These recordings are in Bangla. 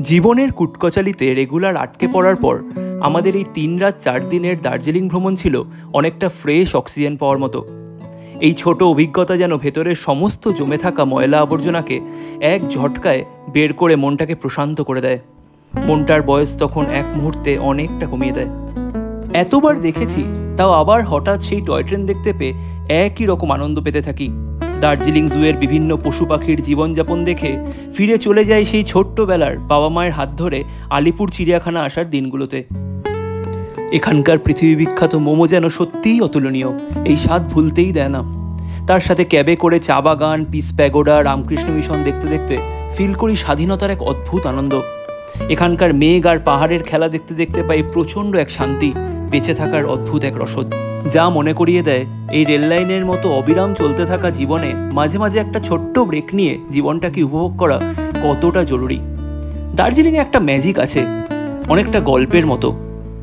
জীবনের কুটকচালিতে রেগুলার আটকে পড়ার পর আমাদের এই 3 রাত 4 দিনের দার্জিলিং ভ্রমণ ছিল অনেকটা ফ্রেশ অক্সিজেন পাওয়ার মতো। এই ছোট অভিজ্ঞতা যেন ভেতরের সমস্ত জমে থাকা ময়লা আবর্জনাকে এক ঝটকায় বের করে মনটাকে প্রশান্ত করে দেয়। মনটার বয়স তখন এক মুহূর্তে অনেকটা কমিয়ে দেয়। এতবার দেখেছি, তাও আবার হঠাৎ সেই টয় ট্রেন দেখতে পেয়ে একই রকম আনন্দ পেতে থাকি। দার্জিলিং জুয়ের বিভিন্ন পশু পাখির জীবনযাপন দেখে ফিরে চলে যায় সেই ছোট্টবেলার বাবা মায়ের হাত ধরে আলিপুর চিড়িয়াখানা আসার দিনগুলোতে। এখানকার পৃথিবী বিখ্যাত মোমো যেন সত্যিই অতুলনীয়, এই স্বাদ ভুলতেই দেয় না। তার সাথে ক্যাবে করে চা বাগান, পিস প্যাগোডা, রামকৃষ্ণ মিশন দেখতে দেখতে ফিল করি স্বাধীনতার এক অদ্ভুত আনন্দ। এখানকার মেঘ আর পাহাড়ের খেলা দেখতে দেখতে পাই প্রচণ্ড এক শান্তি, বেঁচে থাকার অদ্ভুত এক রসদ, যা মনে করিয়ে দেয় এই রেল লাইনের মতো অবিরাম চলতে থাকা জীবনে মাঝে মাঝে একটা ছোট্ট ব্রেক নিয়ে জীবনটাকে উপভোগ করা কতটা জরুরি। দার্জিলিংয়ে একটা ম্যাজিক আছে, অনেকটা গল্পের মতো,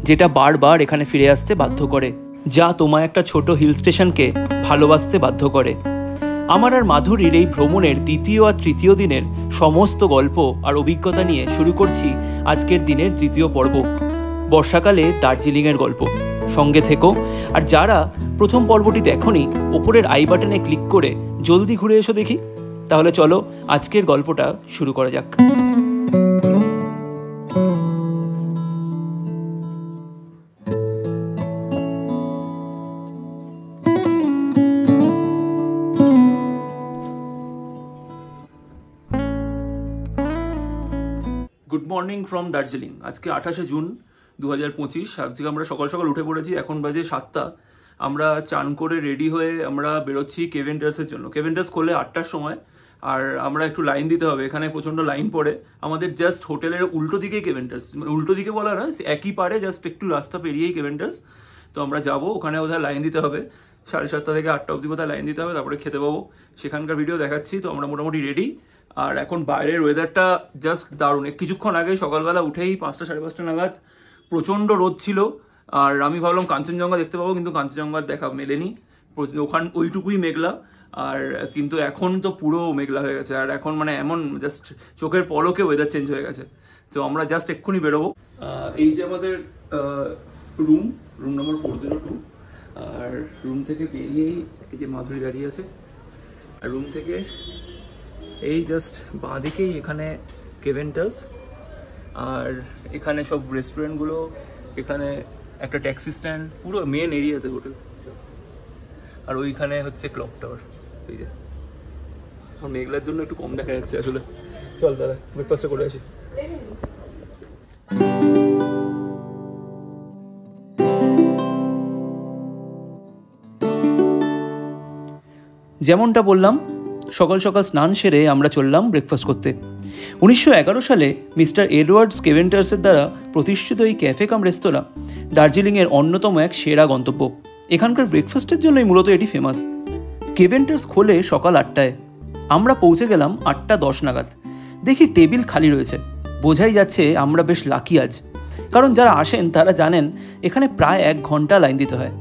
যেটা বারবার এখানে ফিরে আসতে বাধ্য করে, যা তোমায় একটা ছোট হিল স্টেশনকে ভালোবাসতে বাধ্য করে। আমার আর মাধুরীর এই ভ্রমণের দ্বিতীয় আর তৃতীয় দিনের সমস্ত গল্প আর অভিজ্ঞতা নিয়ে শুরু করছি আজকের দিনের দ্বিতীয় পর্ব, বর্ষাকালে দার্জিলিংয়ের গল্প। সঙ্গে থেকো, আর যারা প্রথম পর্বটি দেখোনি, ওপরের আই বাটনে ক্লিক করে জলদি ঘুরে এসো দেখি। তাহলে চলো আজকের গল্পটা শুরু করা যাক। Good morning from Darjeeling. আজকে 28শে জুন 2025। আজকে আমরা সকাল সকাল উঠে পড়েছি, এখন বাজে 7টা। আমরা চান করে রেডি হয়ে আমরা বেরোচ্ছি কেভেন্টার্সের জন্য। কেভেন্টার্স খোলে 8টার সময়, আর আমরা একটু লাইন দিতে হবে, এখানে প্রচণ্ড লাইন পড়ে। আমাদের জাস্ট হোটেলের উল্টো দিকেই কেভেন্টার্স, মানে উল্টো দিকে বলা না, একই পারে, জাস্ট একটু রাস্তা পেরিয়েই কেভেন্টার্স। তো আমরা যাবো, ওখানে কোথায় লাইন দিতে হবে, 7:30 থেকে 8টা অবধি কোথায় লাইন দিতে হবে, তারপরে খেতে পাবো। সেখানকার ভিডিও দেখাচ্ছি। তো আমরা মোটামুটি রেডি। আর এখন বাইরের ওয়েদারটা জাস্ট দারুণ। কিছুক্ষণ আগে সকালবেলা উঠেই 5টা সাড়ে 5টা নাগাদ প্রচণ্ড রোদ ছিল, আর আমি ভাবলাম কাঞ্চনজঙ্ঘা দেখতে পাবো, কিন্তু কাঞ্চনজঙ্ঘার দেখা মেলেনি। ওইটুকুই মেঘলা, আর কিন্তু এখন তো পুরো মেঘলা হয়ে গেছে। আর এখন মানে এমন জাস্ট চোখের পলকে ওয়েদার চেঞ্জ হয়ে গেছে। তো আমরা জাস্ট এক্ষুনি বেরোবো। এই যে আমাদের রুম নম্বর 402। আর রুম থেকে বেরিয়েই এই যে মাধুরী দাঁড়িয়ে আছে, আর রুম থেকে এই জাস্ট বাঁ দিকেই এখানে কেভেন্টার্স, আর এখানে সব রেস্টুরেন্টগুলো, এখানে একটা ট্যাক্সি স্ট্যান্ড, পুরো মেন এরিয়াতে হোটেল। আর ওইখানে হচ্ছে ক্লক টাওয়ার। এই যে মেঘলার জন্য একটু কম দেখা যাচ্ছে আসলে। চল দাদা ব্রেকফাস্টটা করে আসি। যেমনটা বললাম, সকাল সকাল স্নান সেরে আমরা চললাম ব্রেকফাস্ট করতে। 1911 সালে মিস্টার এডওয়ার্ডস কেভেন্টার্সের দ্বারা প্রতিষ্ঠিত এই ক্যাফে কাম রেস্তোরাঁ দার্জিলিংয়ের অন্যতম এক সেরা গন্তব্য। এখানকার ব্রেকফাস্টের জন্যই মূলত এটি ফেমাস। কেভেন্টার্স খোলে সকাল 8টায়। আমরা পৌঁছে গেলাম 8:10 নাগাদ। দেখি টেবিল খালি রয়েছে, বোঝাই যাচ্ছে আমরা বেশ লাকি আজ, কারণ যারা আসেন তারা জানেন এখানে প্রায় 1 ঘন্টা লাইন দিতে হয়।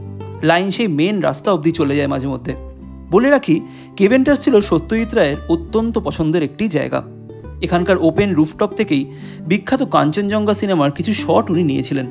লাইন সেই মেন রাস্তা অবধি চলে যায় মাঝে মধ্যে। বলে রাখি, কেভেন্টার্স ছিল সত্যজিৎ রায়ের অত্যন্ত পছন্দের একটি জায়গা। এখানকার ওপেন রুফটপ থেকেই বিখ্যাত কাঞ্চনজঙ্ঘা সিনেমার কিছু শট উনি নিয়েছিলেন।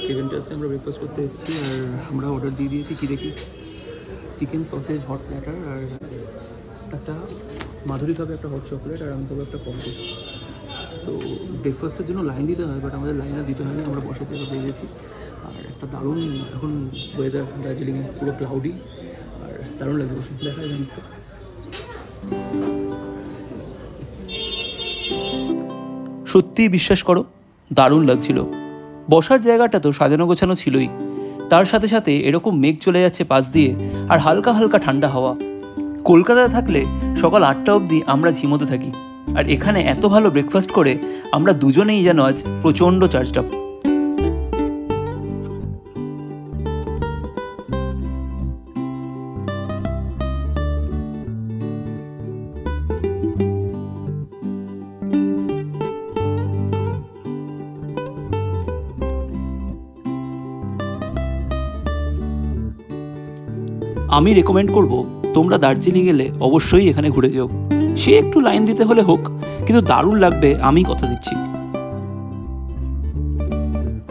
কেভেন্টার্সে আমরা ব্রেকফাস্ট করতে এসেছি, আর আমরা অর্ডার দিয়ে দিয়েছি কি দেখি, চিকেন সসেজ হট প্ল্যাটার, আর একটা মাধুরী খাবে একটা হট চকলেট, আর আমি খাবো একটা কফি। তো ব্রেকফাস্টের জন্য লাইন দিতে হয়, বাট আমাদের লাইন আর দিতে হয়নি, আমরা বসে থেকে পেয়ে গেছি। আর একটা দারুণ এখন ওয়েদার দার্জিলিংয়ে, পুরো ক্লাউডি, আর দারুণ লাগছে বসে। দেখা যায় সত্যিই বিশ্বাস করো, দারুণ লাগছিল। বসার জায়গাটা তো সাজানো গোছানো ছিলই, তার সাথে সাথে এরকম মেঘ চলে যাচ্ছে পাশ দিয়ে, আর হালকা হালকা ঠান্ডা হাওয়া। কলকাতায় থাকলে সকাল 8টা অবধি আমরা ঝিমোতে থাকি, আর এখানে এত ভালো ব্রেকফাস্ট করে আমরা দুজনেই যেন আজ প্রচণ্ড চার্জড আপ। আমি রেকমেন্ড করব তোমরা দার্জিলিং এলে অবশ্যই এখানে ঘুরে যেও। সে একটু লাইন দিতে হলে হোক, কিন্তু দারুণ লাগবে, আমি কথা দিচ্ছি।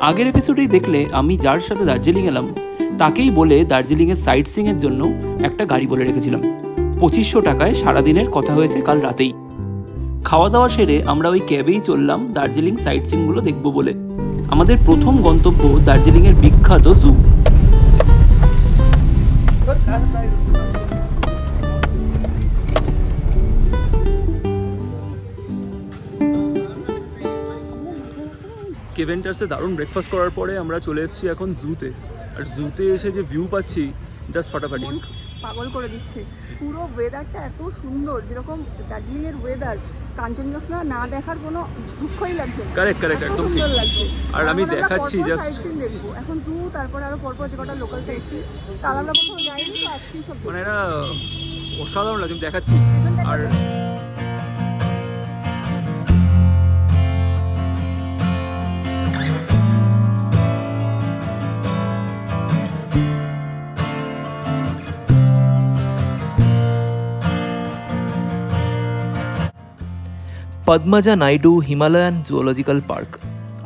আগের এপিসোডেই দেখলে আমি যার সাথে দার্জিলিং এলাম তাকেই বলে দার্জিলিংয়ের সাইট সিইংয়ের জন্য একটা গাড়ি বলে রেখেছিলাম। 2500 টাকায় সারাদিনের কথা হয়েছে কাল রাতেই। খাওয়া দাওয়া সেরে আমরা ওই ক্যাবেই চললাম দার্জিলিং সাইট সিইংগুলো দেখবো বলে। আমাদের প্রথম গন্তব্য দার্জিলিংয়ের বিখ্যাত জু। কেভেন্টার্সে দারুণ ব্রেকফাস্ট করার পরে আমরা চলে এসেছি এখন জুতে। আর জুতে এসে যে ভিউ পাচ্ছি জাস্ট ফাটাফাটি, পাগল করে দিচ্ছে। পুরো ওয়েদারটা এত সুন্দর, যেরকম দার্জিলিংয়ের ওয়েদার, কাঞ্চনজঙ্ঘা না দেখার কোনো দুঃখই লাগছে না। কারেক্ট একদম সুন্দর লাগছে। আর আমি দেখাচ্ছি জাস্ট সাইট সিন দেখবো এখন জু, তারপরে আরো পরপর যে কটা লোকাল সাইট সিন, কাল আমরা কোথাও যাইনি তো আজকেই সব মানে এটা অসাধারণ লাগছে, দেখাচ্ছি। আর Padmaja Naidu Himalayan zoological park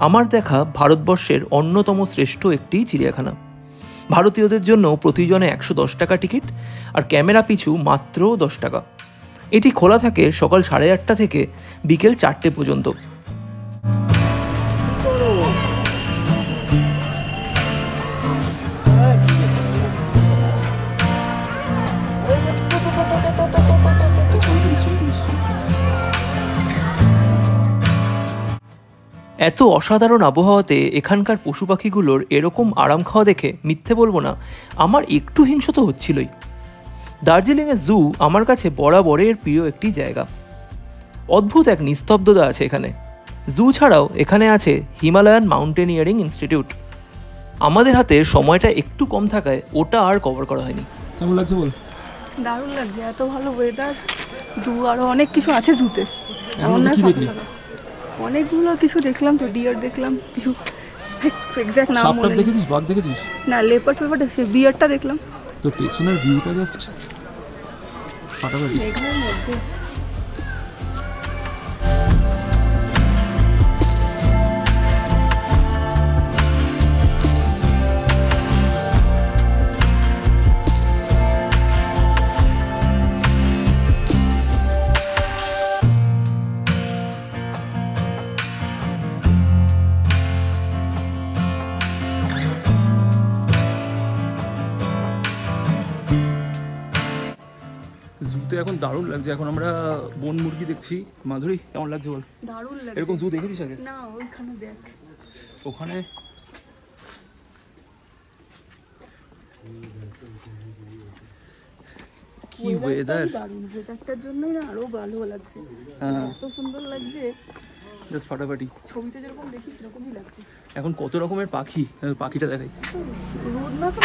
আমার দেখা ভারতবর্ষের অন্যতম শ্রেষ্ঠ একটি চিড়িয়াখানা। ভারতীয়দের জন্য প্রতিজনে 110 টাকা টিকিট, আর ক্যামেরা পিছু মাত্র 10 টাকা। এটি খোলা থাকে সকাল 8:30 থেকে বিকেল 4টে পর্যন্ত। এত অসাধারণ আবহাওয়াতে এখানকার পশু পাখিগুলোর এরকম আরাম খাওয়া দেখে মিথ্যে বলবো না, আমার একটু হিংসা তো হচ্ছিলই। দার্জিলিংয়ের জু আমার কাছে বরাবরের প্রিয় একটি জায়গা। অদ্ভুত এক নিস্তব্ধতা আছে এখানে। জু ছাড়াও এখানে আছে হিমালয়ান মাউন্টেনিয়ারিং ইনস্টিটিউট। আমাদের হাতে সময়টা একটু কম থাকায় ওটা আর কভার করা হয়নি। কেমন লাগছে বল? দারুণ লাগছে, এত ভালো ওয়েদার। জু আরও অনেক কিছু আছে জুতে, এমন না অনেকগুলো কিছু দেখলাম তো, ডিয়ার দেখলাম, কিছু এক্স্যাক্ট নাম মনে নেই। দেখেছিস? বাঘ দেখেছিস? না, লেপার্ড দেখছি, বিয়ারটা দেখলাম। তো পেছনের ভিউটা জাস্ট ফাটাফাটি। মেঘের মধ্যে জুতে এখন দারুণ লাগছে। এখন আমরা বন মুরগি দেখছি। মাধুরী, কেমন লাগছে বল? দারুণ লাগছে। এরকম জু দেখেছিস আগে? না, ওইখানে দেখ, ওখানে কি ওয়েদার। দারুণ, ওয়েদারটার জন্যই না আরো ভালো লাগছে। এত সুন্দর লাগছে, জাস্ট ফাটাফাটি। ছবিতে যেরকম দেখি সেরকমই লাগছে। এখন কত রকমের পাখি, পাখিটা দেখাই। রোদ না তো।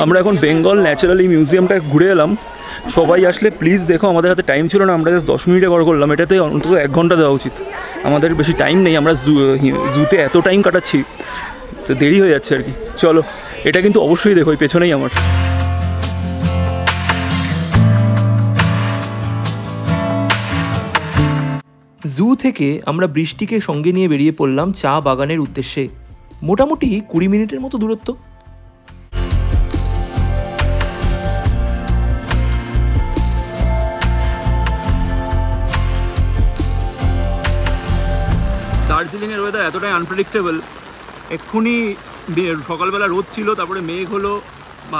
আমরা এখন বেঙ্গল ন্যাচারালি মিউজিয়ামটা ঘুরে এলাম। সবাই আসলে প্লিজ দেখো, আমাদের হাতে টাইম ছিল না, আমরা জাস্ট 10 মিনিটে কর করলাম। এটাতে অন্তত 1 ঘন্টা দেওয়া উচিত। আমাদের বেশি টাইম নেই, আমরা জুতে এত টাইম কাটাচ্ছি তো দেরি হয়ে যাচ্ছে আর কি। চলো, এটা কিন্তু অবশ্যই দেখো, ওই পেছনেই আমার। জু থেকে আমরা বৃষ্টিকে সঙ্গে নিয়ে বেরিয়ে পড়লাম চা বাগানের উদ্দেশ্যে। মোটামুটি 20 মিনিটের মতো দূরত্ব। দার্জিলিংয়ের ওয়েদার এতটাই আনপ্রেডিক্টেবল। এক্ষুনি সকালবেলা রোদ ছিল, তারপরে মেঘ হলো,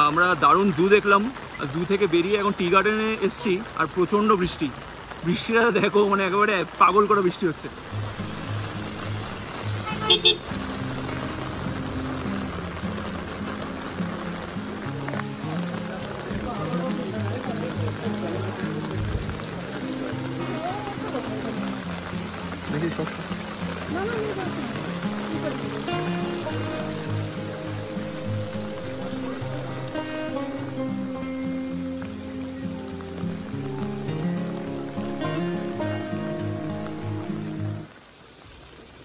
আমরা দারুণ জু দেখলাম। জু থেকে বেরিয়ে এখন টি গার্ডেনে এসছি, আর প্রচণ্ড বৃষ্টিটা দেখো, মানে একেবারে পাগল করা বৃষ্টি হচ্ছে।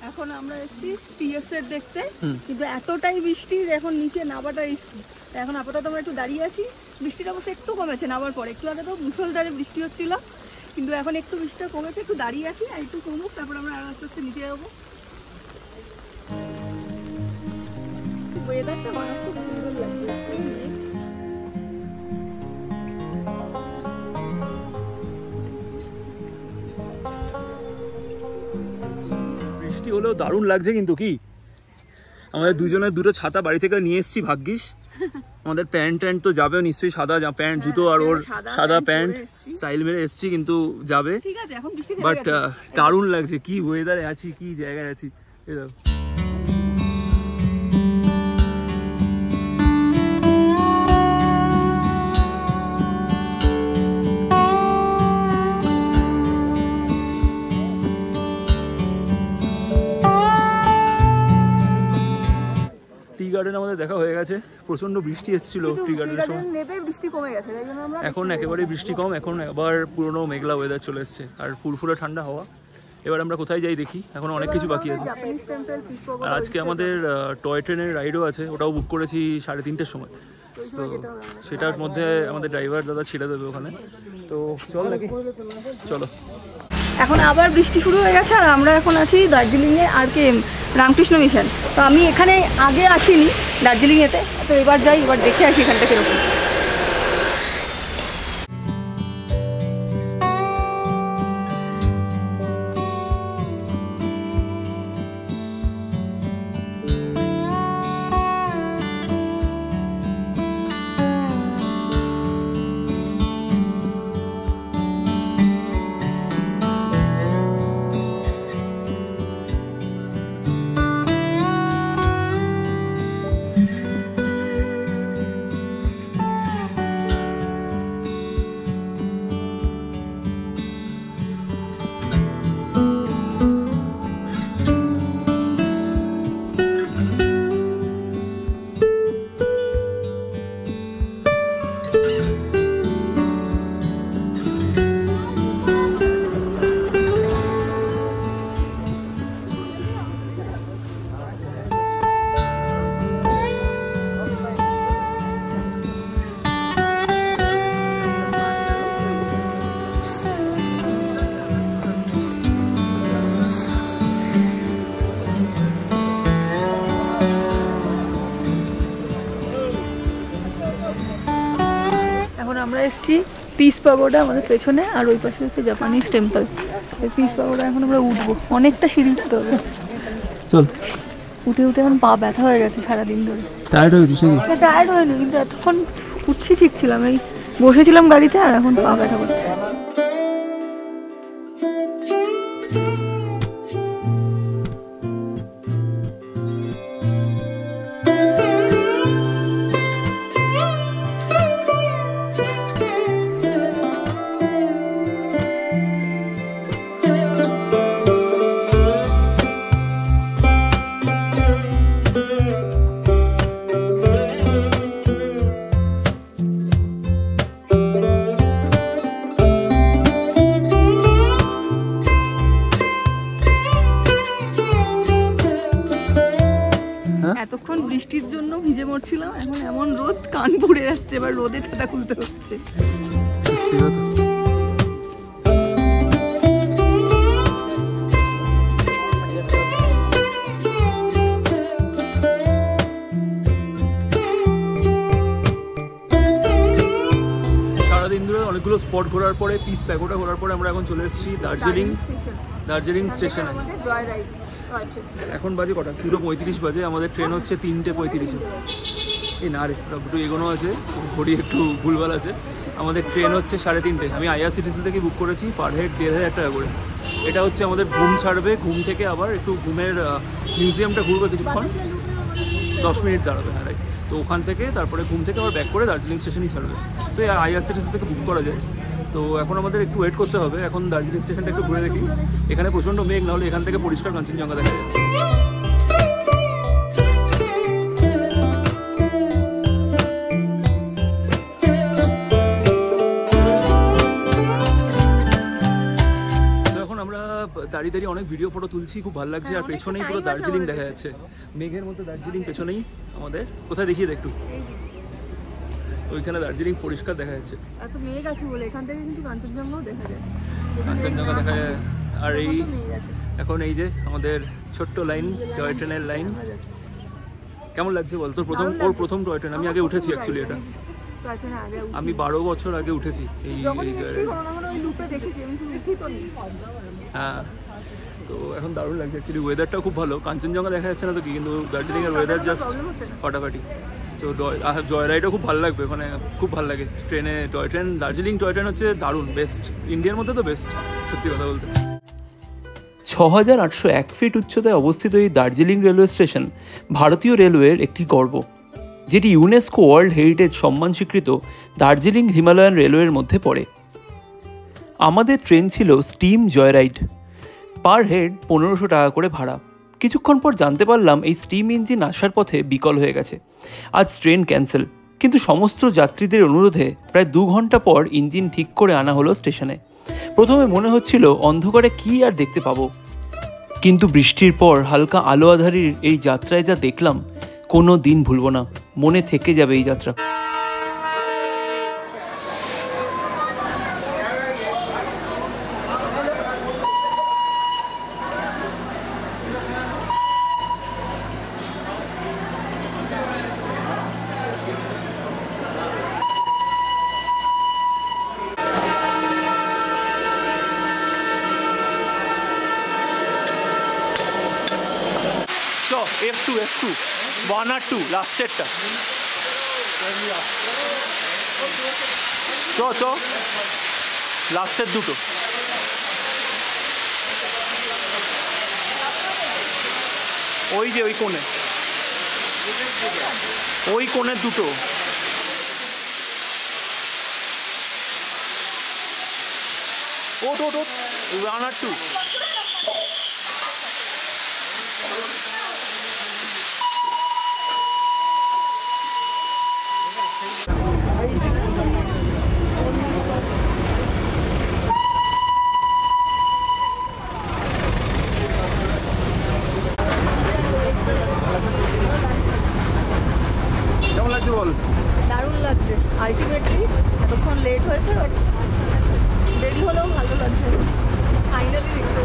এখন আমরা এসেছি টি এস্টেট দেখতে, কিন্তু এতটাই বৃষ্টি এখন নিচে নামাটা রিস্কি। এখন আপাতত আমরা একটু দাঁড়িয়ে আছি। বৃষ্টিটা অবশ্য একটু কমেছে নামার পর, একটু আগে তো মুষলধারে বৃষ্টি হচ্ছিল, কিন্তু এখন একটু বৃষ্টিটা কমেছে, একটু দাঁড়িয়ে আছি, আর একটু কমুক তারপর আমরা আস্তে আস্তে নিচে যাবো। ওয়েদারটা মারাত্মক সুন্দর লাগছে। বৃষ্টি হলেও দারুণ লাগছে, কিন্তু কি আমাদের দুজনের দুটো ছাতা বাড়ি থেকে নিয়ে এসেছি, ভাগ্যিস। আমাদের প্যান্ট ট্যান্ট তো যাবে নিশ্চয়ই, সাদা প্যান্ট জুতো আর ওর সাদা প্যান্ট স্টাইল মেরে এসেছি, কিন্তু যাবে। বাট দারুণ লাগছে, কি ওয়েদারে আছি, কি জায়গায় আছি। টি গার্ডেন আমাদের দেখা হয়ে গেছে, প্রচন্ড বৃষ্টি এসেছিল টি গার্ডেনের সময়, বৃষ্টি কমে গেছে, তাই জন্য আমরা এখন একেবারেই বৃষ্টি কম, এখন আবার পুরনো মেঘলা ওয়েদার চলে এসছে আর ফুরফুরে ঠান্ডা হাওয়া। এবার আমরা কোথায় যাই দেখি, এখন অনেক কিছু বাকি আছে। আর আজকে আমাদের টয় ট্রেনের রাইডও আছে, ওটাও বুক করেছি 3:30টার সময়। তো সেটার মধ্যে আমাদের ড্রাইভার দাদা ছেড়ে দেবে ওখানে। তো চল নাকি, চলো। এখন আবার বৃষ্টি শুরু হয়ে গেছে, আর আমরা এখন আছি দার্জিলিংয়ে RKM রামকৃষ্ণ মিশন। তো আমি এখানে আগে আসিনি দার্জিলিংয়েতে, তো এবার যাই, এবার দেখে আসি এখানটা কীরকম। আমরা এসেছি পিস পাগোডা আমাদের পেছনে, আর ওই পাশে হচ্ছে জাপানিজ টেম্পল। পিস পাগোডা এখন আমরা উঠবো, অনেকটা সিঁড়ি উঠতে হবে। চল, উঠে উঠে এখন পা ব্যথা হয়ে গেছে সারাদিন ধরে। টায়ার্ড হয়েছিস? টায়ার্ড হয়নি, কিন্তু এতক্ষণ উঠছি ঠিক ছিলাম, এই বসেছিলাম গাড়িতে, আর এখন পা ব্যথা করছে। এতক্ষণ বৃষ্টির জন্য ভিজে মরছিলাম, এখন এমন রোদ, কান পুড়ে যাচ্ছে, এবার রোদে ছাতা খুলতে হচ্ছে। সারাদিন ধরে অনেকগুলো স্পট ঘোরার পরে, পিস প্যাগোডা ঘোরার পরে আমরা এখন চলে এসেছি দার্জিলিং স্টেশনে। জয় রাইড এখন বাজে কটা? 2:35 বাজে। আমাদের ট্রেন হচ্ছে 3:35-এ। এই না রে, একটু এগোনো আছে, ঘড়ি একটু ভুলভাল আছে। আমাদের ট্রেন হচ্ছে 3:30। আমি IRCTC থেকে বুক করেছি, পার হেড 1,500 টাকা করে। এটা হচ্ছে আমাদের ঘুম ছাড়বে, ঘুম থেকে আবার একটু ঘুমের মিউজিয়ামটা ঘুরবে কিছুক্ষণ, 10 মিনিট দাঁড়াবে। হ্যাঁ রাইট। তো ওখান থেকে তারপরে ঘুম থেকে আবার ব্যাক করে দার্জিলিং স্টেশনই ছাড়বে। তো এই IRCTC থেকে বুক করা যায়। তো এখন আমাদের একটু ওয়েট করতে হবে। এখন দার্জিলিং স্টেশনটা একটু ঘুরে দেখি। এখানে প্রচণ্ড মেঘ, না হলে এখান থেকে পরিষ্কার কাঞ্চনজঙ্ঘা দেখা যায়। দাঁড়িয়ে অনেক ভিডিও ফটো তুলছি, খুব ভালো লাগছে। আর পেছনেই পুরো দার্জিলিং দেখা যাচ্ছে, মেঘের মধ্যে দার্জিলিং পেছনেই আমাদের। কোথায় দেখিয়ে দে একটু, ওইখানে দার্জিলিং পরিষ্কার দেখা যাচ্ছে। এত মেঘ আছে বলে এখান থেকে কিন্তু কাঞ্চনজঙ্ঘাও দেখা যায়, কাঞ্চনজঙ্ঘা দেখা যায়। আর এই এখন এই যে আমাদের ছোট্ট লাইন, টয় ট্রেনের লাইন। কেমন লাগছে বল? তোর প্রথম টয় ট্রেন। আমি আগে উঠেছি অ্যাকচুয়ালি, এটা আমি 12 বছর আগে উঠেছি এই হ্যাঁ। তো এখন দারুণ লাগছে অ্যাকচুয়ালি, ওয়েদারটাও খুব ভালো। কাঞ্চনজঙ্ঘা দেখা যাচ্ছে না তো কি, কিন্তু দার্জিলিংয়ের ওয়েদার জাস্ট ফাটাফাটি। তো জয় রাইডও খুব ভালো লাগবে, ওখানে খুব ভালো লাগে ট্রেনে। Toy train, Darjeeling toy train হচ্ছে দারুণ, বেস্ট, ইন্ডিয়ার মধ্যে তো বেস্ট, সত্যি কথা বলতে। 6,801 ফিট উচ্চতায় অবস্থিত এই দার্জিলিং রেলওয়ে স্টেশন ভারতীয় রেলওয়ের একটি গর্ব, যেটি ইউনেস্কো ওয়ার্ল্ড হেরিটেজ সম্মান স্বীকৃত দার্জিলিং হিমালয়ান রেলওয়ের মধ্যে পড়ে। আমাদের ট্রেন ছিল স্টিম জয়রাইড, পার হেড 1500 টাকা করে ভাড়া। কিছুক্ষণ পর জানতে পারলাম এই স্টিম ইঞ্জিন আসার পথে বিকল হয়ে গেছে, আজ ট্রেন ক্যান্সেল। কিন্তু সমস্ত যাত্রীদের অনুরোধে প্রায় 2 ঘন্টা পর ইঞ্জিন ঠিক করে আনা হলো স্টেশনে। প্রথমে মনে হচ্ছিল অন্ধকারে কি আর দেখতে পাবো, কিন্তু বৃষ্টির পর হালকা আলো আঁধারির এই যাত্রায় যা দেখলাম কোনো দিন ভুলব না, মনে থেকে যাবে এই যাত্রা। F2 1 আর 2 লাস্টেরটা। চ লাস্টের দুটো। ওই যে ওই কোণে দুটো। ওট 1 আর 2। দারুণ লাগছে। আলটিমেটলি এতক্ষণ লেট হয়েছে, বাট দেরি হলেও ভালো লাগছে। ফাইনালি দেখতে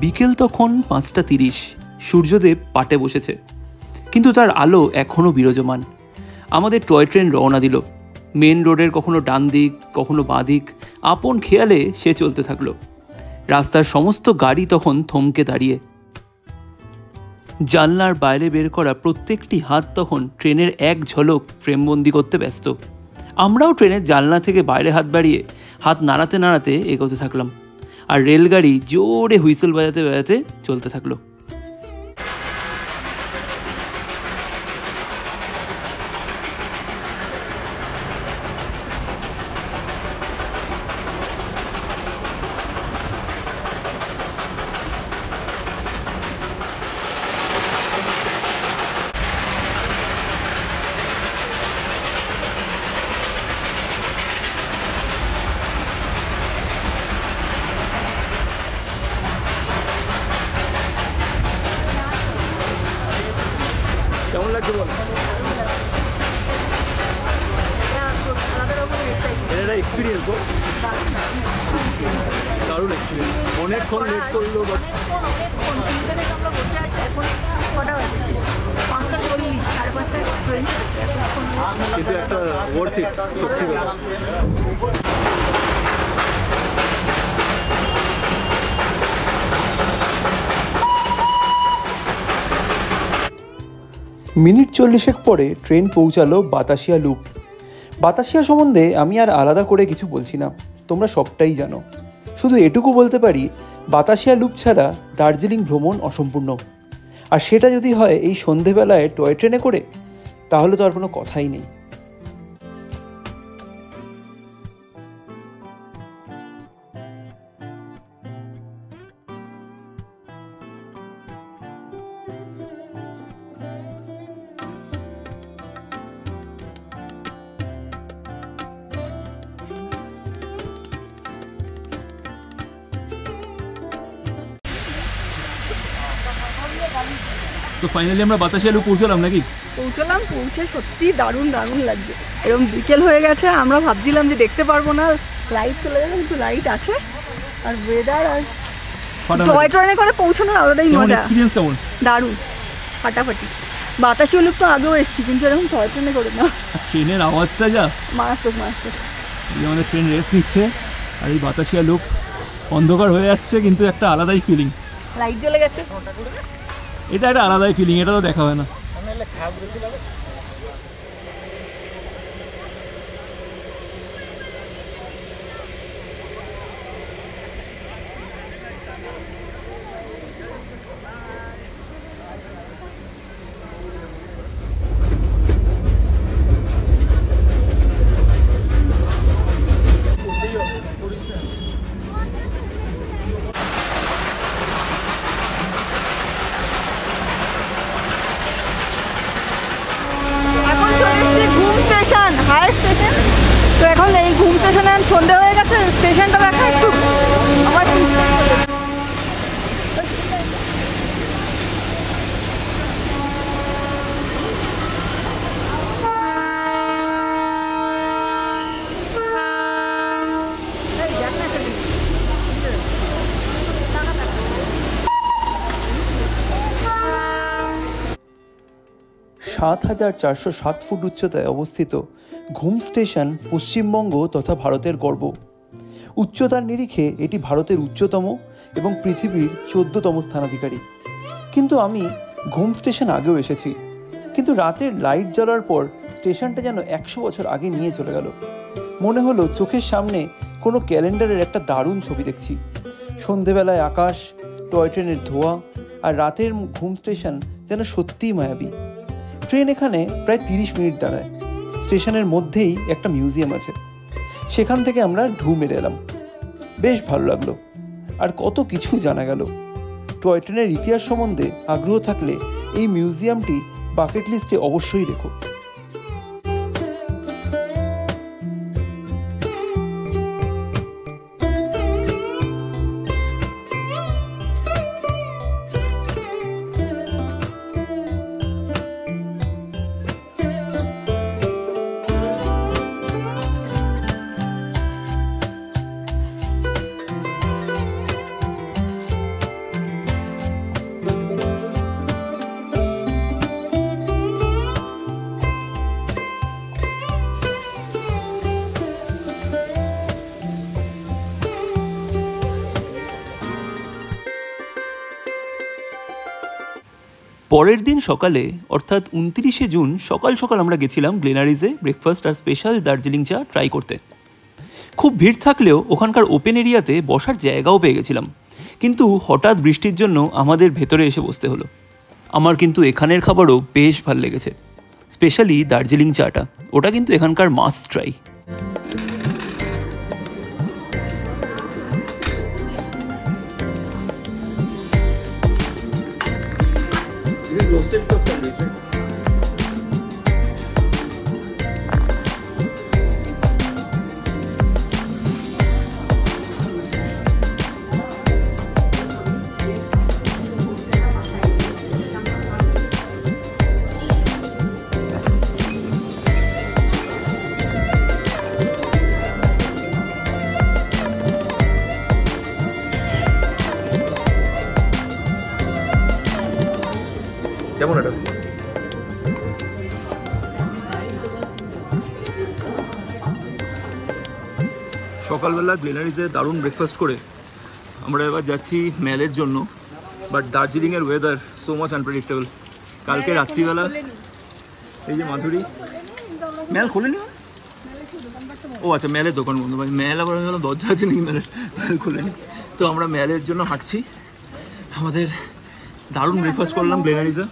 বিকেল তখন 5:30, সূর্যদেব পাটে বসেছে, কিন্তু তার আলো এখনও বিরাজমান। আমাদের টয় ট্রেন রওনা দিল। মেন রোডের কখনো ডান দিক, কখনো বাঁ দিক, আপন খেয়ালে সে চলতে থাকলো। রাস্তার সমস্ত গাড়ি তখন থমকে দাঁড়িয়ে। জানলার বাইরে বের করা প্রত্যেকটি হাত তখন ট্রেনের এক ঝলক ফ্রেমবন্দি করতে ব্যস্ত। আমরাও ট্রেনের জানলা থেকে বাইরে হাত বাড়িয়ে হাত নাড়াতে নাড়াতে এগোতে থাকলাম, আর রেলগাড়ি জোরে হুইসেল বাজাতে বাজাতে চলতে থাকলো। কেমন লাগছে বল? এটা এক্সপিরিয়েন্স গো, দারুণ এক্সপিরিয়েন্স। অনেকক্ষণ লেট করলো, বাট কিন্তু একটা ওয়ার্থ ইট, সত্যি কথা। মিনিট 40 পরে ট্রেন পৌঁছালো বাতাসিয়া লুপ। বাতাসিয়া সম্বন্ধে আমি আর আলাদা করে কিছু বলছি না, তোমরা সবটাই জানো। শুধু এটুকু বলতে পারি, বাতাসিয়া লুপ ছাড়া দার্জিলিং ভ্রমণ অসম্পূর্ণ। আর সেটা যদি হয় এই সন্ধেবেলায় টয় ট্রেনে করে, তাহলে তো আর কোনো কথাই নেই। তো ফাইনালি আমরা বাতাসিয়া লুপ পৌঁছলাম নাকি? পৌঁছে সত্যি দারুণ লাগছে। এরকম বিকেল হয়ে গেছে, আমরা ভাবছিলাম যে দেখতে পারবো না, লাইট চলে গেছে, কিন্তু লাইট আছে। আর ওয়েদার আর টয় ট্রেনে করে পৌঁছানোর আলাদাই মজা। এক্সপেরিয়েন্স কেমন? দারুণ, ফাটাফাটি। বাতাসিয়া লুপ তো আগেও এসেছি, কিন্তু এরকম টয় ট্রেনে করে না। ট্রেনের আওয়াজটা যা মারাত্মক। আমাদের ট্রেন রেস্ট নিচ্ছে, আর এই বাতাসিয়া লুপ অন্ধকার হয়ে আসছে, কিন্তু একটা আলাদাই ফিলিং। লাইট জ্বলে গেছে, এটা একটা আলাদাই ফিলিং, এটা তো দেখা হয় না। তো এখন এই ঘুম স্টেশনে সন্ধ্যে হয়ে গেছে, স্টেশনটা দেখা একটু আমার $7,407 ফুট উচ্চতায় অবস্থিত ঘুম স্টেশন পশ্চিমবঙ্গ তথা ভারতের গর্ব। উচ্চতার নিরিখে এটি ভারতের উচ্চতম এবং পৃথিবীর 14তম স্থানাধিকারী। কিন্তু আমি ঘুম স্টেশন আগেও এসেছি, কিন্তু রাতের লাইট জ্বলার পর স্টেশনটা যেন 100 বছর আগে নিয়ে চলে গেল। মনে হলো চোখের সামনে কোনো ক্যালেন্ডারের একটা দারুণ ছবি দেখছি। সন্ধেবেলায় আকাশ, টয় ট্রেনের ধোঁয়া আর রাতের ঘুম স্টেশন যেন সত্যিই মায়াবী। ট্রেন এখানে প্রায় 30 মিনিট দাঁড়ায়। স্টেশনের মধ্যেই একটা মিউজিয়াম আছে, সেখান থেকে আমরা ঢু মেরে এলাম। বেশ ভালো লাগলো, আর কত কিছু জানা গেল। টয় ট্রেনের ইতিহাস সম্বন্ধে আগ্রহ থাকলে এই মিউজিয়ামটি বাকেট লিস্টে অবশ্যই রেখো। পরের দিন সকালে অর্থাৎ 29শে জুন সকাল সকাল আমরা গেছিলাম গ্লেনারিজে ব্রেকফাস্ট আর স্পেশাল দার্জিলিং চা ট্রাই করতে। খুব ভিড় থাকলেও ওখানকার ওপেন এরিয়াতে বসার জায়গাও পেয়ে গেছিলাম, কিন্তু হঠাৎ বৃষ্টির জন্য আমাদের ভেতরে এসে বসতে হলো। আমার কিন্তু এখানের খাবারও বেশ ভালো লেগেছে, স্পেশালি দার্জিলিং চাটা, ওটা কিন্তু এখানকার মাস্ট ট্রাই। সকালবেলা গ্লেনারিজে দারুণ ব্রেকফাস্ট করে আমরা এবার যাচ্ছি ম্যালের জন্য। বাট দার্জিলিংয়ের ওয়েদার সো মাচ আনপ্রেডিক্টেবল। কালকে রাত্রিবেলা এই যে মাধুরী, ম্যাল খোলেনি? ও আচ্ছা, ম্যালের দোকান বন্ধ ভাই। ম্যাল আবার আমি দরজা আছে নাকি ম্যালের, ম্যাল খোলেনি। তো আমরা ম্যালের জন্য হাঁটছি। আমাদের দারুণ ব্রেকফাস্ট করলাম গ্লেনারিজে।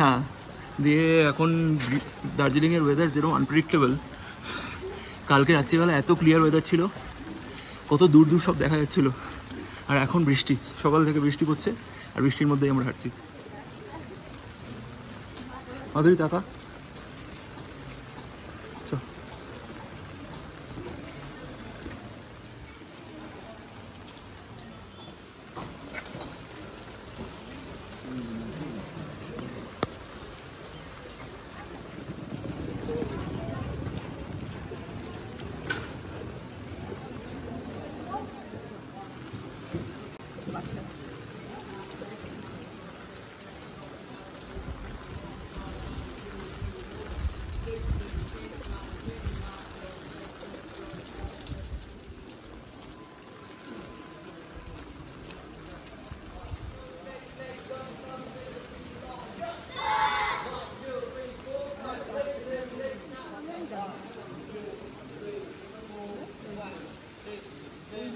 হ্যাঁ, দিয়ে এখন দার্জিলিংয়ের ওয়েদার যেরকম আনপ্রেডিক্টেবল, কালকে রাত্রিবেলা এত ক্লিয়ার ওয়েদার ছিল, কত দূর দূর সব দেখা যাচ্ছিলো। আর এখন বৃষ্টি, সকাল থেকে বৃষ্টি পড়ছে, আর বৃষ্টির মধ্যেই আমরা হাঁটছি। মাধুরী টাকা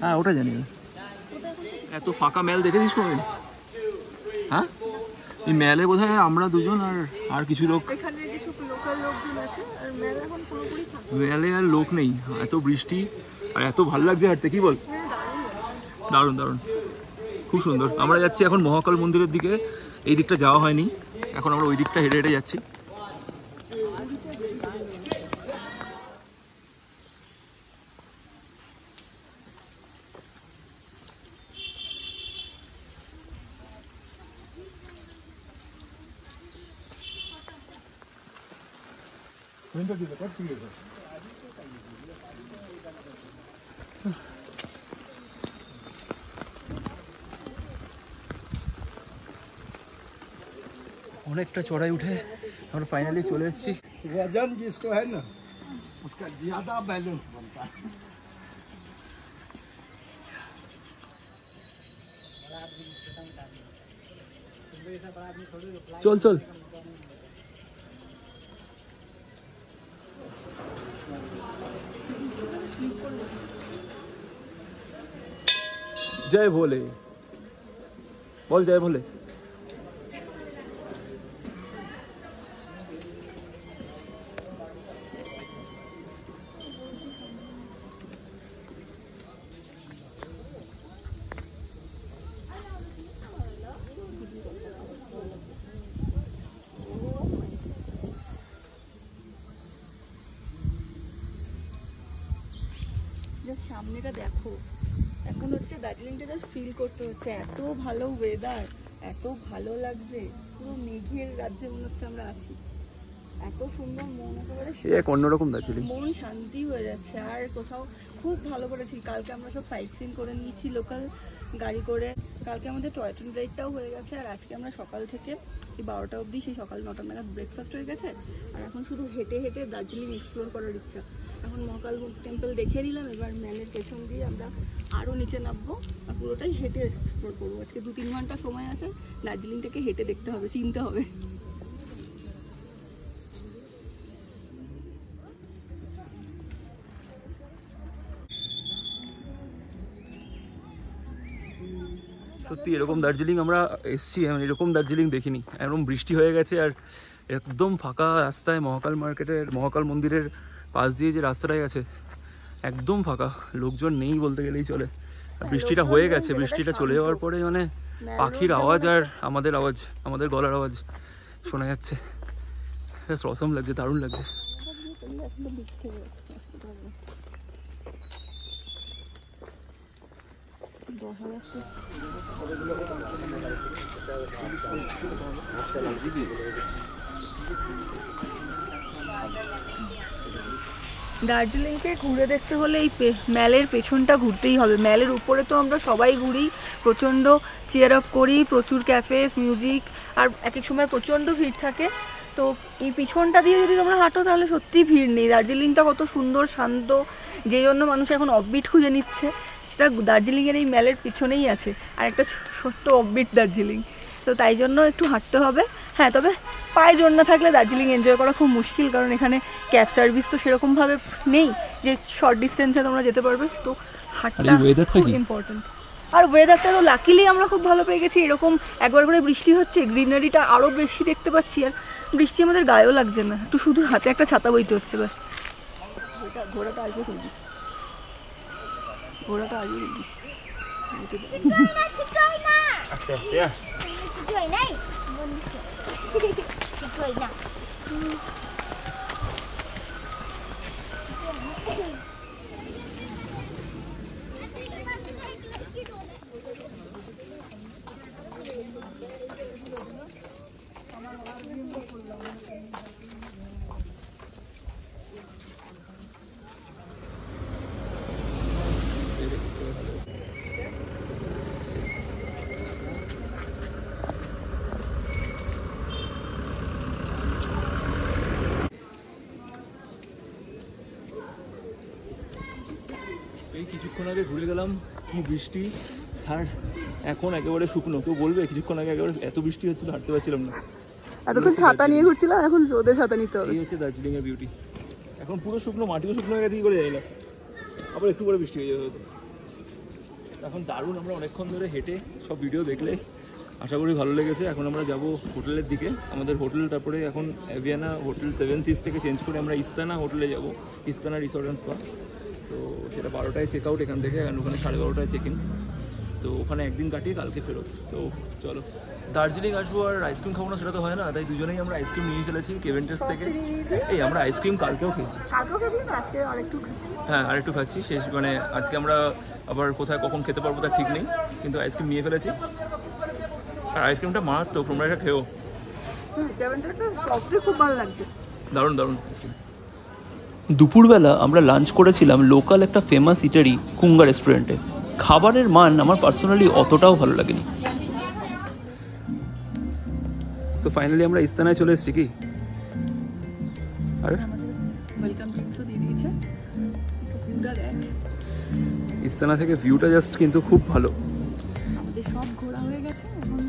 হ্যাঁ, ওটা জানি। এত ফাঁকা ম্যাল দেখেছিস কোনোদিন? হ্যাঁ, এই ম্যালে বোধ হয় আমরা দুজন আর কিছু লোক। ম্যালে আর লোক নেই, এত বৃষ্টি আর এত ভালো লাগছে হাঁটতে, কি বল? দারুণ দারুণ, খুব সুন্দর। আমরা যাচ্ছি এখন মহাকাল মন্দিরের দিকে। এই দিকটা যাওয়া হয়নি, এখন আমরা ওই দিকটা হেঁটে হেঁটে যাচ্ছি। অনেকটা চড়াই উঠে আমরা ফাইনালি চলে এসেছি। वजन जिसको है ना उसका ज्यादा बैलेंस बनता है। চল চল, জয় ভোলে বল, জয় ভোলে। সামনেটা দেখো, এখন হচ্ছে দার্জিলিংটা জাস্ট ফিল করতে হচ্ছে। এত ভালো ওয়েদার, এত ভালো লাগছে, পুরো মেঘের রাজ্যে মনে হচ্ছে আমরা আছি। এত সুন্দর, মন একেবারে অন্যরকম দার্জিলিং, মন শান্তি হয়ে যাচ্ছে। আর কোথাও খুব ভালো করেছি। কালকে আমরা সব সাইট সিন করে নিয়েছি লোকাল গাড়ি করে। কালকে আমাদের টয় ট্রেন রাইডটাও হয়ে গেছে। আর আজকে আমরা সকাল থেকে এই 12টা অবধি, সেই সকাল 9টা নাগাদ ব্রেকফাস্ট হয়ে গেছে। আর এখন শুধু হেঁটে হেঁটে দার্জিলিং এক্সপ্লোর করার ইচ্ছা। এখন মহাকাল টেম্পল দেখে নিলাম, এবার ম্যালের পেছন দিয়ে আমরা আরও নিচে নামবো আর পুরোটাই হেঁটে এক্সপ্লোর করবো। আজকে 2-3 ঘন্টা সময় আছে, দার্জিলিংটাকে হেঁটে দেখতে হবে, চিনতে হবে। সত্যি এরকম দার্জিলিং আমরা এসছি, এরকম দার্জিলিং দেখিনি। এরকম বৃষ্টি হয়ে গেছে আর একদম ফাঁকা রাস্তায় মহাকাল মন্দিরের পাশ দিয়ে যে রাস্তাটাই আছে একদম ফাঁকা, লোকজন নেই বলতে গেলেই চলে। আর বৃষ্টিটা হয়ে গেছে, বৃষ্টিটা চলে যাওয়ার পরে মানে পাখির আওয়াজ আর আমাদের গলার আওয়াজ শোনা যাচ্ছে। অসম লাগছে, দারুণ লাগছে। দার্জিলিংকে ঘুরে দেখতে হলে এই ম্যালের পেছনটা ঘুরতেই হবে। ম্যালের উপরে তো আমরা সবাই ঘুরি, প্রচণ্ড চিয়ার আপ করি, প্রচুর ক্যাফে, মিউজিক, আর এক এক সময় প্রচণ্ড ভিড় থাকে। তো এই পিছনটা দিয়ে যদি তোমরা হাঁটো তাহলে সত্যিই ভিড় নেই। দার্জিলিংটা কত সুন্দর শান্ত, যে জন্য মানুষ এখন অফবিট খুঁজে নিচ্ছে, সেটা দার্জিলিংয়ের এই ম্যালের পিছনেই আছে আর একটা ছোট্ট অফবিট দার্জিলিং। তো তাই জন্য একটু হাঁটতে হবে। হ্যাঁ, তবে পায়ে জোর না থাকলে দার্জিলিং এনজয় করা খুব মুশকিল, কারণ এখানে ক্যাব সার্ভিস তো সেরকমভাবে নেই যে শর্ট ডিস্টেন্সে তোমরা যেতে পারবে। তো হাঁটা খুব ইম্পর্টেন্ট। আর ওয়েদারটা তো লাকিলি আমরা খুব ভালো পেয়ে গেছি। এরকম একবার করে বৃষ্টি হচ্ছে, গ্রিনারিটা আরও বেশি দেখতে পাচ্ছি, আর বৃষ্টি আমাদের গায়েও লাগছে না, একটু শুধু হাতে একটা ছাতা বইতে হচ্ছে ব্যাস। ঘোড়াটা আসবে খুলবি, ঘোড়াটা আসবে খুলবি। এই কিছুক্ষণ আগে ঘুরে গেলাম, কি বৃষ্টি, আর এখন একেবারে শুকনো। কেউ বলবে কিছুক্ষণ আগে একেবারে এত বৃষ্টি হচ্ছিল, হাঁটতে পারছিলাম না। এতক্ষণ ছাতা নিয়ে ঘুরছিলাম, এখন রোদে ছাতা নিতে হবে। এই হচ্ছে দার্জিলিং এর বিউটি। এখন পুরো শুকনো, মাটিও শুকনো হয়ে গেছে, কি করে যাই না, আবার একটু করে বৃষ্টি হয়ে যাবে হয়তো। এখন দারুণ, আমরা অনেকক্ষণ ধরে হেঁটে সব ভিডিও দেখলে আশা করি ভালো লেগেছে। এখন আমরা যাব হোটেলের দিকে। আমাদের হোটেল তারপরে এখন অ্যাভিয়ানা হোটেল 7 সিজ থেকে চেঞ্জ করে আমরা ইস্তানা হোটেলে যাব, ইস্তানা রিসর্ট অ্যান্ড স্পা। তো সেটা 12টায় চেক আউট এখান থেকে, আর ওখানে 12:30টায় চেক ইন। তো ওখানে একদিন কাটিয়ে কালকে ফেরত। তো চলো, দার্জিলিং আসবো আর আইসক্রিম খাবো না সেটা তো হয় না, তাই দুজনেই আমরা আইসক্রিম নিয়ে ফেলেছি কেভেন্টেস থেকে। এই আমরা আইসক্রিম কালকেও খেয়েছি, হ্যাঁ আরেকটু খাচ্ছি শেষ, মানে আজকে আমরা আবার কোথায় কখন খেতে পারবো তা ঠিক নেই, কিন্তু আইসক্রিম নিয়ে ফেলেছি। আর আইসক্রিমটা মারাত্মক, তোমরা এটা খেও, খুব ভালো লাগছে, দারুণ দারুণ আইসক্রিম। দুপুরবেলা আমরা লাঞ্চ করেছিলাম লোকাল একটা ফেমাস ইটারি কুঙ্গা রেস্টুরেন্টে। খাবারের মান আমার পার্সোনালি অতটাও ভালো লাগেনি। সো ফাইনালি আমরা ইস্তানায় চলে এসেছি। কি আরে ওয়েলকাম ড্রিঙ্কসও দিয়ে দিয়েছে, ভিউটা দেখ। ইস্তানা থেকে ভিউটা জাস্ট কিন্তু খুব ভালো। আমাদের সব ঘোরা হয়ে গেছে, এখন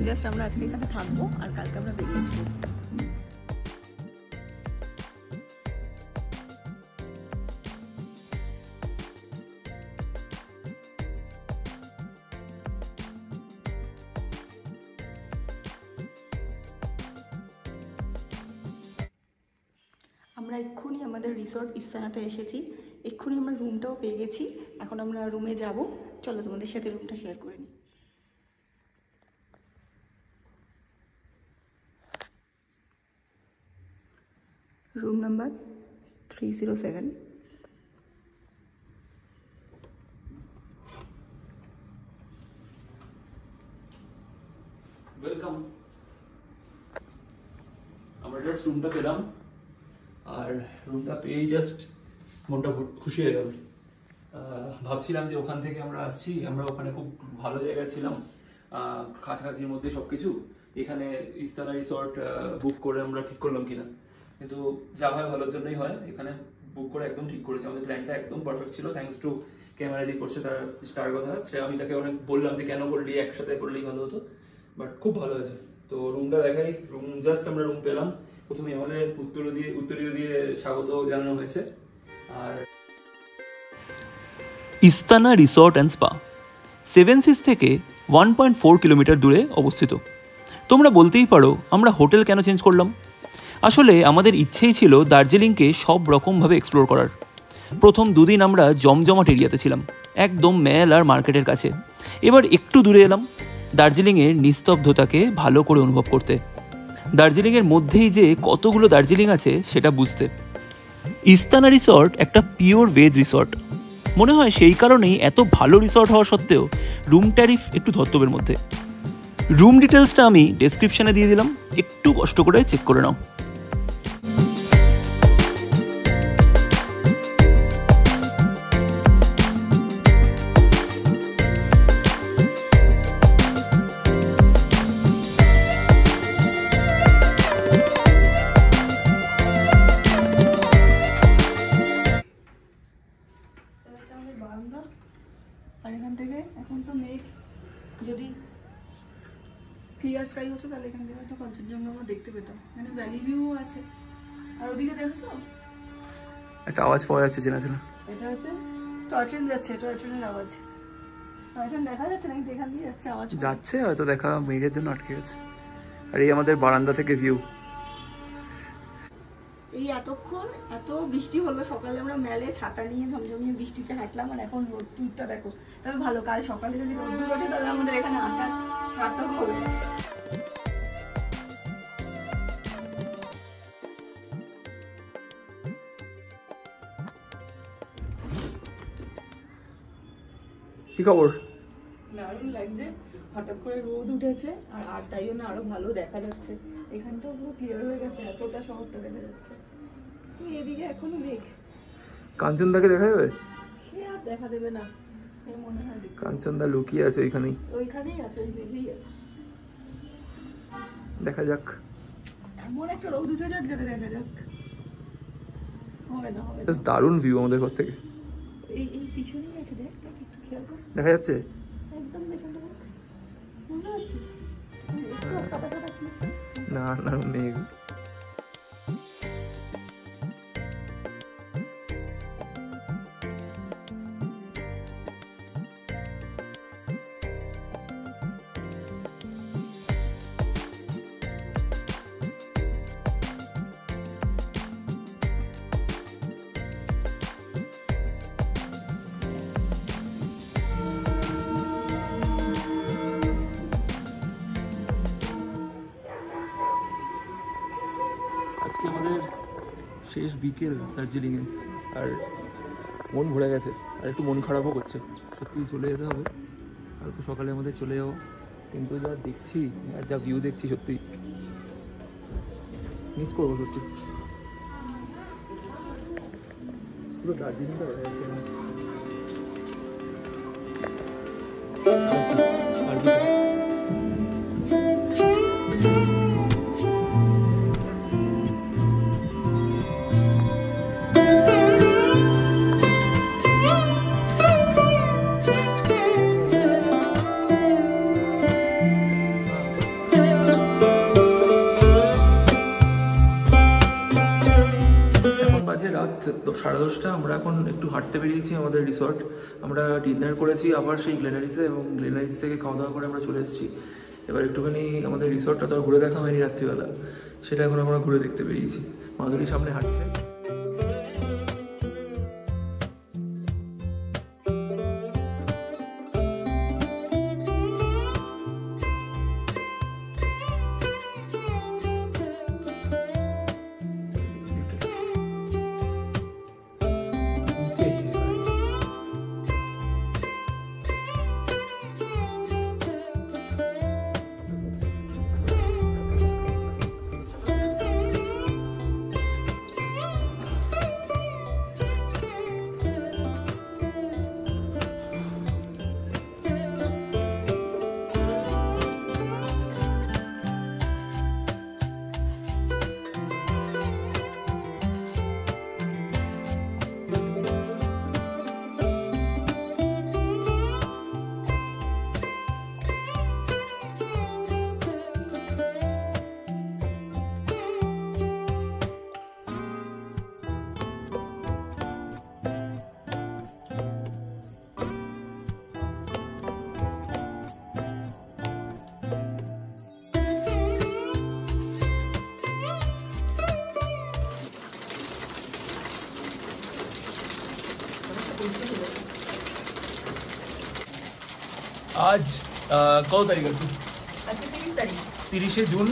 জাস্ট আমরা আজকে এখানে থাকবো আর কালকে আমরা বেরিয়ে আসবো। আমরা এক্ষুনি আমাদের রিসর্ট ইস্তানাতে এসেছি, এক্ষুনি আমরা রুমটাও পেয়ে গেছি। এখন আমরা রুমে যাব, চলো তোমাদের সাথে রুমটা শেয়ার করে নিই। Room number 307। ওয়েলকাম। আমরা জাস্ট রুমটা পেলাম, আর রুমটা পেয়ে জাস্ট মনটা খুশি হয়ে গেল। ভাবছিলাম যে ওখান থেকে আমরা আসছি, আমরা ওখানে খুব ভালো জায়গা ছিলাম, কাছাকাছির মধ্যে সবকিছু। এখানে ইস্তানা রিসর্ট বুক করে আমরা ঠিক করলাম কিনা, কিন্তু যা হয় ভালোর জন্যই হয়। এখানে বুক করে একদম ঠিক করেছি, আমাদের প্ল্যানটা একদম পারফেক্ট ছিল। থ্যাঙ্কস টু ক্যামেরা যে করছে তার স্টার কথা, সে আমি তাকে অনেক বললাম যে কেন করলি, একসাথে করলেই ভালো হতো, বাট খুব ভালো হয়েছে। তো রুমটা দেখাই, রুম জাস্ট আমরা রুম পেলাম। প্রথমে আমাদের উত্তরীয় দিয়ে স্বাগত জানানো হয়েছে। আর ইস্তানা রিসর্ট অ্যান্ড স্পা 7 সিজ থেকে 1.4 কিলোমিটার দূরে অবস্থিত। তোমরা বলতেই পারো আমরা হোটেল কেন চেঞ্জ করলাম। আসলে আমাদের ইচ্ছেই ছিল দার্জিলিংকে সব রকমভাবে এক্সপ্লোর করার। প্রথম 2 দিন আমরা জমজমাট এরিয়াতে ছিলাম, একদম মেল আর মার্কেটের কাছে। এবার একটু দূরে এলাম দার্জিলিংয়ের নিস্তব্ধতাকে ভালো করে অনুভব করতে, দার্জিলিংয়ের মধ্যেই যে কতগুলো দার্জিলিং আছে সেটা বুঝতে। ইস্তানা রিসর্ট একটা পিওর ভেজ রিসর্ট, মনে হয় সেই কারণেই এত ভালো রিসর্ট হওয়া সত্ত্বেও রুম ট্যারিফ একটু ধর্তব্যের মধ্যে। রুম ডিটেলসটা আমি ডেসক্রিপশানে দিয়ে দিলাম, একটু কষ্ট করে চেক করে নাও। ক্লিয়ার স্কাই হতো তাহলে এখান থেকে হয়তো কাঞ্চনজঙ্ঘা আমরা দেখতে পেতাম। এখানে ভ্যালি ভিউ আছে। আর ওদিকে দেখেছো একটা আওয়াজ পাওয়া যাচ্ছে চেনা চেনা। এটা হচ্ছে টয় ট্রেন যাচ্ছে, টয় ট্রেনের আওয়াজ। টয় ট্রেন দেখা যাচ্ছে নাকি? এখান দিয়ে যাচ্ছে আওয়াজ। যাচ্ছে হয়তো, দেখা মেঘের জন্য আটকে গেছে। আর এই আমাদের বারান্দা থেকে ভিউ। এই এতক্ষণ এত বৃষ্টি হলো, সকালে আমরা মেলে ছাতা নিয়ে ঝমঝমিয়ে বৃষ্টিতে হাঁটলাম, আর এখন রোদ্দুরটা দেখো। তবে ভালো, কাল সকালে যদি রোদ্দুর ওঠে তাহলে আমাদের এখানে আসার সার্থক হবে। কি খবর? দারুণ লাগছে, হঠাৎ করে রোদ উঠেছে আর তাই জন্য আরো ভালো দেখা যাচ্ছে। এখানটাও পুরো ক্লিয়ার হয়ে গেছে, এতটা শহরটা দেখা যাচ্ছে। এদিকে এখনো মেঘ। কাঞ্চনদাকে দেখা যাবে? সে আর দেখা দেবে না মনে হয়। কাঞ্চনদা লুকিয়ে আছে ওইখানেই। ওইখানেই আছে, ওই মেঘেই আছে। দেখা যাক, এমন একটা রোদ উঠে যাক যাতে দেখা যাক। হবে না, হবে না। দারুণ ভিউ আমাদের ঘর থেকে। এই পিছনেই আছে, দেখ দেখ একটু খেয়াল কর। দেখা যাচ্ছে একদম পেছনটা দেখ, বুঝতে পারছিস? না না, মেঘ। আজকে আমাদের শেষ বিকেল দার্জিলিংয়ে, আর মন ভরে গেছে, আর একটু মন খারাপও করছে। সত্যি চলে যেতে হবে, আর একটু সকালে আমাদের চলে যাবো। কিন্তু যা দেখছি আর যা ভিউ দেখছি, সত্যি মিস করবো সত্যি। পুরো দার্জিলিংটা দেখা যাচ্ছে আর কিছু। রাত 10:30। আমরা এখন একটু হাঁটতে বেরিয়েছি আমাদের রিসর্ট। আমরা ডিনার করেছি আবার সেই গ্লেনারিসে, এবং গ্লেনারিস থেকে খাওয়া দাওয়া করে আমরা চলে এসেছি। এবার একটুখানি আমাদের রিসর্টটা তো আর ঘুরে দেখা হয়নি রাত্রিবেলা, সেটা এখন আমরা ঘুরে দেখতে বেরিয়েছি। মাধুরী সামনে হাঁটছে। আজ কত তারিখ আছে? 30শে জুন।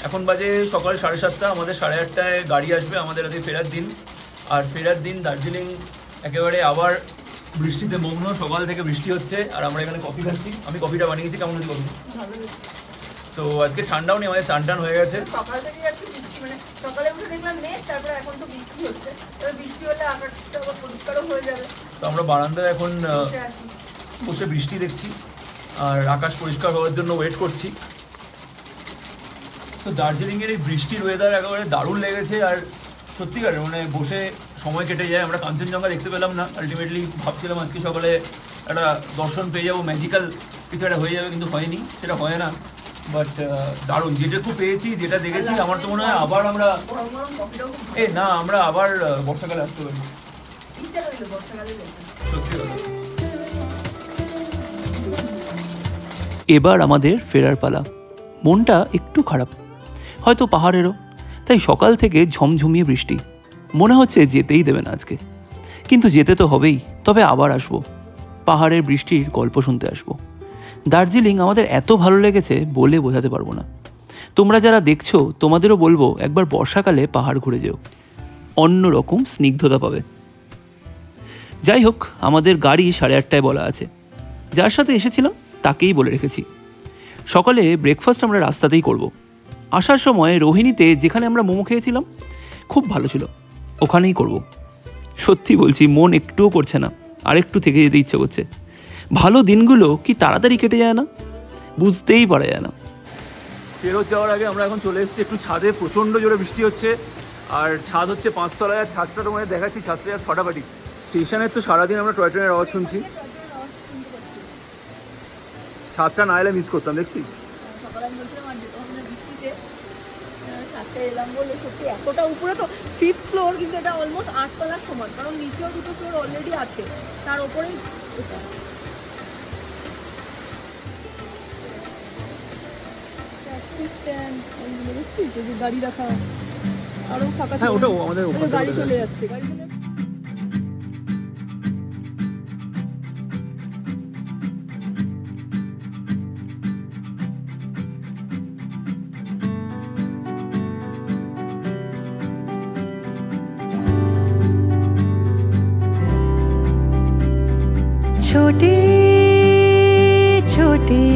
এখন বাজে সকাল 7:30। আমাদের 8:30টায় গাড়ি আসবে, আমাদের আজকে ফেরার দিন। আর ফেরার দিন দার্জিলিং একেবারে আবার বৃষ্টিতে মগ্ন। সকাল থেকে বৃষ্টি হচ্ছে, আর আমরা এখানে কফি খাচ্ছি। আমি কফিটা বানিয়েছি। কেমন হচ্ছে কফি? তো আজকে ঠান্ডাও নেই, আমাদের চান টান হয়ে গেছে। সকাল থেকে আজকে বৃষ্টি, মানে সকালে উঠে দেখলাম মেঘ, তারপরে এখন তো বৃষ্টি হচ্ছে। তবে বৃষ্টি হলে আকাশটা আবার পরিষ্কারও হয়ে যাবে। তো আমরা বারান্দায় এখন বসে বৃষ্টি দেখছি, আর আকাশ পরিষ্কার হওয়ার জন্য ওয়েট করছি। তো দার্জিলিংয়ের এই বৃষ্টির ওয়েদার একেবারে দারুণ লেগেছে, আর সত্যিকার মানে বসে সময় কেটে যায়। আমরা কাঞ্চনজঙ্ঘা দেখতে পেলাম না, আলটিমেটলি ভাবছিলাম আজকে সকালে একটা দর্শন পেয়ে যাবো, ম্যাজিক্যাল কিছু একটা হয়ে যাবে, কিন্তু হয়নি। সেটা হয় না, বাট দারুণ, যেটুকু পেয়েছি, যেটা দেখেছি, আমার তো মনে হয় আবার আমরা আমরা আবার বর্ষাকালে আসতে পারি। এবার আমাদের ফেরার পালা। মনটা একটু খারাপ, হয়তো পাহাড়েরও। তাই সকাল থেকে ঝমঝমিয়ে বৃষ্টি, মনে হচ্ছে যেতেই দেবে না আজকে। কিন্তু যেতে তো হবেই। তবে আবার আসবো, পাহাড়ের বৃষ্টির গল্প শুনতে আসবো। দার্জিলিং আমাদের এত ভালো লেগেছে বলে বোঝাতে পারবো না। তোমরা যারা দেখছো তোমাদেরও বলবো একবার বর্ষাকালে পাহাড় ঘুরে যেও, অন্য রকম স্নিগ্ধতা পাবে। যাই হোক, আমাদের গাড়ি 8:30টায় বলা আছে। যার সাথে এসেছিলাম তাকেই বলে রেখেছি। সকালে ব্রেকফাস্ট আমরা রাস্তাতেই করব। আসার সময় রোহিণীতে যেখানে আমরা মোমো খেয়েছিলাম খুব ভালো ছিল, ওখানেই করব। সত্যি বলছি, মন একটুও করছে না, আর একটু থেকে যেতে ইচ্ছে করছে। ভালো দিনগুলো কি তাড়াতাড়ি কেটে যায় না, বুঝতেই পারা যায় না। ফেরত যাওয়ার আগে আমরা এখন চলে এসেছি একটু ছাদে। প্রচণ্ড জোরে বৃষ্টি হচ্ছে, আর ছাদ হচ্ছে 5 তলায়। ছাদটা তোমাদের দেখাচ্ছি, ছাদটা ফাটাফাটি। স্টেশনের তো সারাদিন আমরা টয় ট্রেনের আওয়াজ শুনছি, ছাদটা না এলে মিস করতাম। দেখছিস এলাম বলে সত্যি এতটা উপরে তো 5th ফ্লোর, কিন্তু এটা অলমোস্ট 8 তলার সমান, কারণ নিচেও 2টো ফ্লোর অলরেডি আছে, তার উপরেই এটা। গাড়ি রাখা আরো ফাঁকা, ওটাও আমাদের গাড়ি চলে যাচ্ছে, গাড়ি চলে যাচ্ছে। छोटी छोटी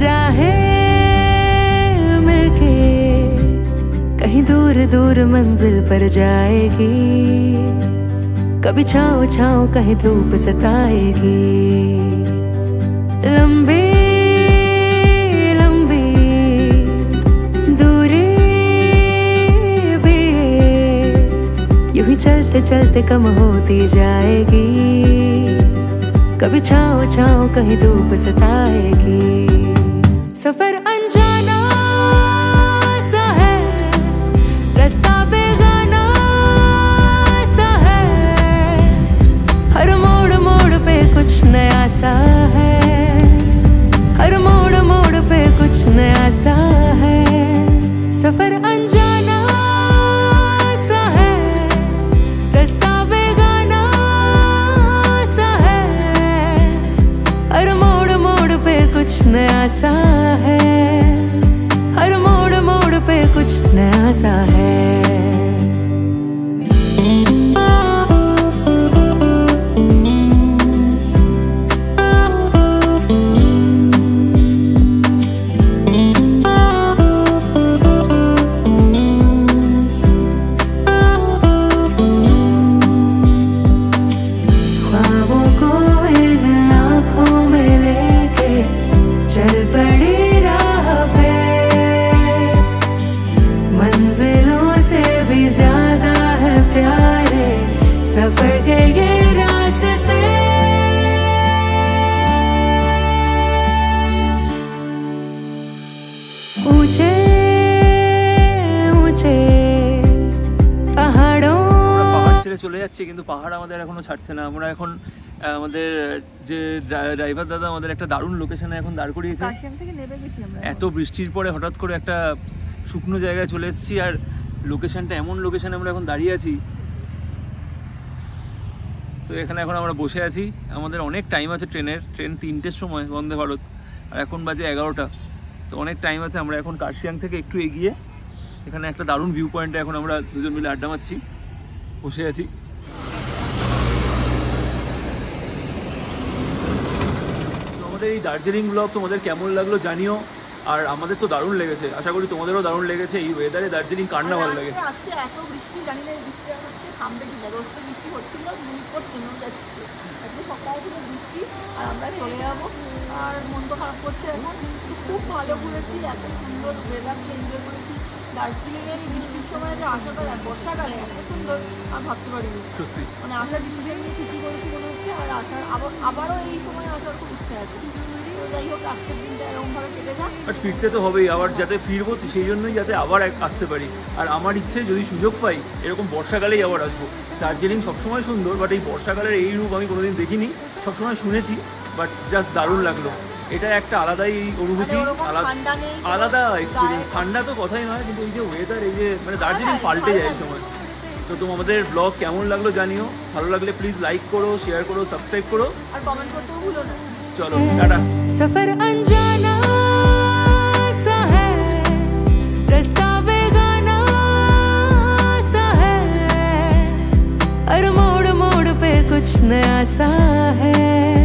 राहें मिलके कहीं दूर दूर मंजिल पर जाएगी। कभी छाँव छाँव कहीं धूप सताएगी। लंबी लंबी दूरी भी यूं ही चलते चलते कम होती जाएगी। कभी छाँव छाँव कहीं धूप सताएगी। सफर अनजाना सा है, रास्ता बेगाना सा है। हर मोड़ मोड़ पे कुछ नया सा है, हर मोड़ मोड़ पे कुछ नया सा है। सफर अनजाना सा है, रास्ता बेगाना सा है। हर मोड़ मोड़ पे कुछ नया सा है, हर मोड़ मोड़ पे कुछ नया सा है। চলে যাচ্ছে, কিন্তু পাহাড় আমাদের এখনো ছাড়ছে না। আমরা এখন আমাদের যে ড্রাইভার দাদা আমাদের একটা দারুণ লোকেশনে এখন দাঁড় করিয়েছে। এত বৃষ্টির পরে হঠাৎ করে একটা শুকনো জায়গায় চলে এসেছি, আর লোকেশনটা এমন লোকেশনে আমরা এখন দাঁড়িয়ে আছি। তো এখানে এখন আমরা বসে আছি, আমাদের অনেক টাইম আছে। ট্রেন 3টের সময় বন্দে ভারত, আর এখন বাজে 11টা। তো অনেক টাইম আছে। আমরা এখন কার্শিয়াং থেকে একটু এগিয়ে এখানে একটা দারুণ ভিউ পয়েন্টে এখন আমরা দুজন মিলে আড্ডা মারছি, বসে আছি। আমাদের এই দার্জিলিং ব্লগ তোমাদের কেমন লাগলো জানিও, আর আমাদের তো দারুণ লেগেছে, আশা করি তোমাদেরও দারুণ লেগেছে। এই ওয়েদারে দার্জিলিং কার না ভালো লাগে। আজকে এত বৃষ্টি, জানি না বৃষ্টি আজকে থামবে কি না। রোজ তো বৃষ্টি হচ্ছিল, থেমেও যাচ্ছে। আজকে সকালে থেকে বৃষ্টি, আর আমরা চলে যাবো। আর মন তো খারাপ করছে এখন। খুব ভালো ঘুরেছি, এত সুন্দর ওয়েদারকে এনজয় করেছি। দার্জিলিংয়ের বৃষ্টির সময় যে আসাটা বর্ষাকালে এত সুন্দর আমি ভাবতে পারিনি। সত্যি মানে আসার ডিসিশন নিয়ে ঠিকই করেছি মনে হচ্ছে। আর আসার আবারও এই সময় আসার খুব ইচ্ছে আছে। তো যাই হোক আজকের দিনটা এরকমভাবে কেটে যাক। বাট ফিরতে তো হবেই, আবার যাতে ফিরবো সেই জন্যই যাতে আবার আসতে পারি। আর আমার ইচ্ছে যদি সুযোগ পাই এরকম বর্ষাকালেই আবার আসবো। দার্জিলিং সবসময় সুন্দর, বাট এই বর্ষাকালের এই রূপ আমি কোনোদিন দেখিনি, সবসময় শুনেছি, বাট জাস্ট দারুণ লাগলো। এটা একটা আলাদাই অনুভূতি, আলাদা এক্সপিরিয়েন্স। ঠান্ডা তো কথাই নয়, কিন্তু এই যে ওয়েদার, এই যে মানে দার্জিলিং পাল্টে যায় এই সময়। তো তোমাদের ব্লগ কেমন লাগলো জানিও, ভালো লাগলে প্লিজ লাইক করো, শেয়ার করো, সাবস্ক্রাইব করো আর কমেন্ট করতেও ভুলো না। চলো টাটা। सफर अनजाना सा है, रास्ता बेगाना सा है, हर मोड़ मोड़ पे कुछ नया सा है।